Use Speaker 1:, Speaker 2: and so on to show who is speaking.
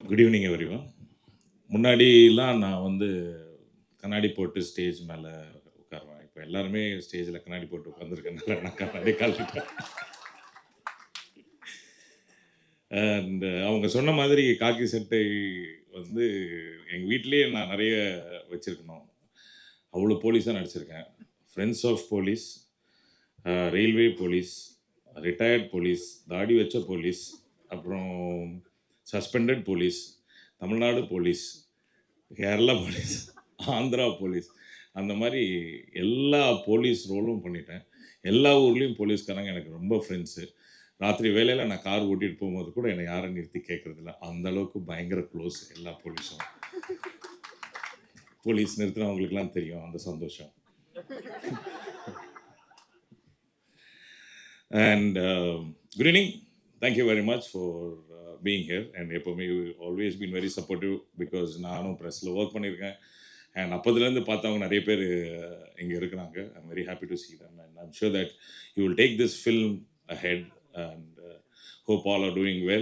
Speaker 1: Good evening everyone. முன்னாடிலாம் நான் வந்து கண்ணாடி போட்டு ஸ்டேஜ் மேலே உட்காருவேன். இப்போ எல்லாருமே ஸ்டேஜில் கண்ணாடி போட்டு உட்காந்துருக்கனால நான் கண்ணாடி கழட்டிட்டேன். அண்ட் அவங்க சொன்ன மாதிரி காக்கி சட்டை வந்து எங்கள் வீட்டிலேயே நான் நிறைய வச்சுருக்கணும். அவ்வளோ போலீஸாக நடிச்சிருக்கேன். Friends of police, railway police, retired police, தாடி வச்ச போலீஸ், அப்புறம் suspended police, Tamil Nadu police, Kerala police, Andhra police, அந்த மாதிரி எல்லா போலீஸ் ரோலும் பண்ணிட்டேன். எல்லா ஊர்லேயும் போலீஸ்காரங்க எனக்கு ரொம்ப ஃப்ரெண்ட்ஸு. ராத்திரி வேளையில் நான் கார் ஓட்டிகிட்டு போகும்போது கூட என்னை யாரும் நிறுத்தி கேட்குறதில்ல. அந்த அளவுக்கு பயங்கர க்ளோஸ் எல்லா போலீஸும். போலீஸ் நிறுத்தினவங்களுக்குலாம் தெரியும் அந்த சந்தோஷம். And good evening. Thank you very much for being here. And எப்போவுமே always been very supportive. Because நானும் ப்ரெஸ்ஸில் ஒர்க் பண்ணியிருக்கேன். அண்ட் அப்போதுலேருந்து பார்த்தவங்க நிறைய பேர் இங்கே இருக்கிறாங்க. I'm very happy to see them. And I'm sure that you will take this film ahead and hope all are doing well.